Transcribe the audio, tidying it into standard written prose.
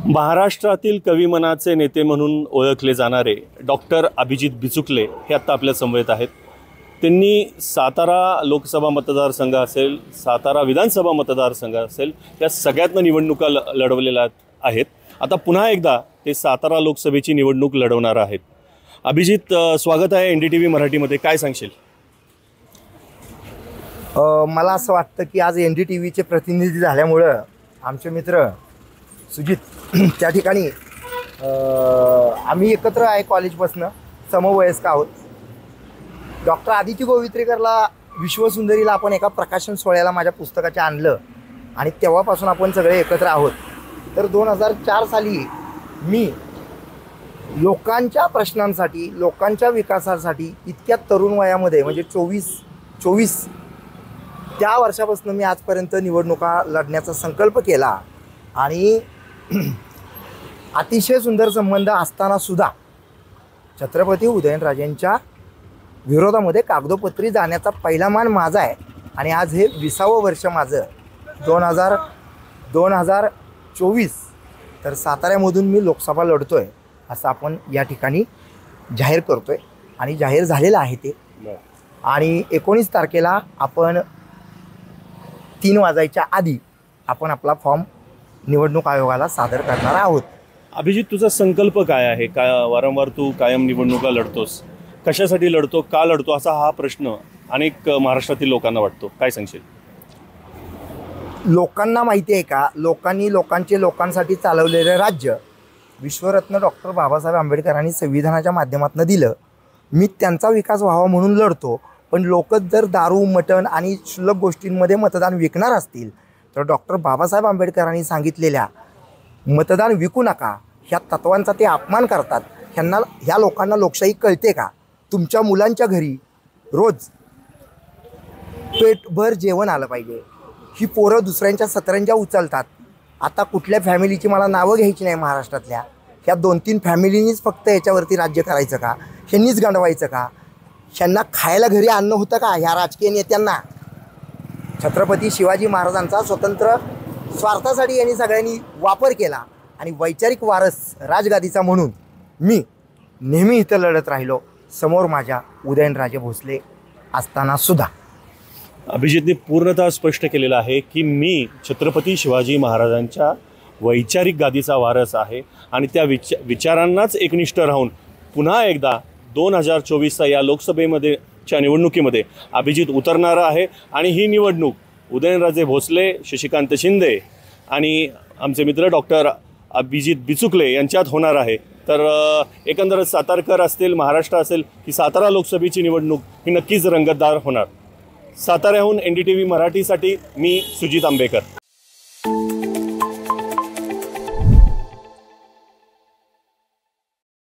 महाराष्ट्रातील कविमनाचे नेते म्हणून ओळखले जाणारे डॉक्टर अभिजित बिचुकले हे आता आपल्या समवेत आहेत। त्यांनी सातारा लोकसभा मतदारसंघ असेल, सातारा विधानसभा मतदारसंघ असेल, या सगळ्यातनं निवडणुका लढवलेल्या आहेत। आता पुन्हा एकदा ते सातारा लोकसभेची निवडणूक लढवणार आहेत। अभिजित, स्वागत आहे NDTV मराठीमध्ये। काय सांगशील? मला असं वाटतं की आज NDTVचे प्रतिनिधी झाल्यामुळे आमचे मित्र सुजित त्या ठिकाणी आम्ही एकत्र आहे, कॉलेजपासनं समवयस्क आहोत। डॉक्टर आदिती गोवित्रेकरला विश्वसुंदरीला आपण एका प्रकाशन सोहळ्याला माझ्या पुस्तकाचे आणलं आणि तेव्हापासून आपण सगळे एकत्र आहोत। तर 2004 साली मी लोकांच्या प्रश्नांसाठी, लोकांच्या विकासासाठी इतक्या तरुण वयामध्ये म्हणजे 24 त्या वर्षापासून मी आजपर्यंत निवडणुका लढण्याचा संकल्प केला आणि अतिशय सुंदर संबंध असताना सुद्धा छत्रपती उदयनराजेंच्या विरोधामध्ये कागदोपत्री जाण्याचा पहिला मान माझा आहे आणि आज हे 20वं वर्ष माझं 2024 तर साताऱ्यामधून मी लोकसभा लढतोय असं आपण या ठिकाणी जाहीर करतोय आणि जाहीर झालेलं आहे ते। आणि 19 तारखेला आपण 3 वाजायच्या आधी आपण आपला फॉर्म निवडणूक आयोगाला सादर करणार आहोत। अभिजित, तुझा संकल्प काय आहे? काय वारंवार तू कायम निवडणुका लढतोस, कशासाठी लढतो, का लढतो, असा हा प्रश्न अनेक महाराष्ट्रातील लोकांना वाटतो। काय सांगशील? लोकांना माहिती आहे का, लोकांनी लोकांसाठी चालवलेलं राज्य विश्वरत्न डॉक्टर बाबासाहेब आंबेडकरांनी संविधानाच्या माध्यमातून दिलं। मी त्यांचा विकास व्हावा म्हणून लढतो, पण लोक जर दारू, मटण आणि क्षुल्लक गोष्टींमध्ये मतदान विकणार असतील तर डॉक्टर बाबासाहेब आंबेडकरांनी सांगितलेल्या मतदान विकू नका ह्या तत्वांचा ते अपमान करतात। ह्या लोकांना लोकशाही कळते का? तुमच्या मुलांच्या घरी रोज पेटभर जेवण आलं पाहिजे। ही पोरं दुसऱ्यांच्या सतरंज्या उचलतात। आता कुठल्या फॅमिलीची मला नावं घ्यायची नाही महाराष्ट्रातल्या, ह्या 2-3 फॅमिलीनीच फक्त याच्यावरती राज्य करायचं का? ह्यांनीच गांडवायचं का? ह्यांना खायला घरी अन्न होतं का? ह्या राजकीय नेत्यांना छत्रपती शिवाजी महाराजांचा स्वतंत्र स्वार्थासाठी यांनी सगळ्यांनी वापर केला आणि वैचारिक वारस राजगादीचा म्हणून मी नेहमी इथं लढत राहिलो, समोर माझ्या उदयनराजे भोसले असताना सुद्धा। अभिजितने पूर्णतः स्पष्ट केलेलं आहे की मी छत्रपती शिवाजी महाराजांच्या वैचारिक गादीचा वारस आहे आणि त्या विचारांनाच एकनिष्ठ राहून पुन्हा एकदा 2024 या लोकसभेच्या निवडणुकीमध्ये अभिजित उतरणारा आहे। आणि ही निवडणूक उदयनराजे भोसले, शशिकांत शिंदे आणि आमचे मित्र डॉक्टर अभिजित बिचुकले यांच्यात होणार आहे। तर एकंदरच सातारकर असतील, महाराष्ट्र असेल की सातारा लोकसभेची निवडणूक ही नक्कीच रंगतदार होणार। साताऱ्याहून NDTV मराठीसाठी मी सुजित आंबेकर।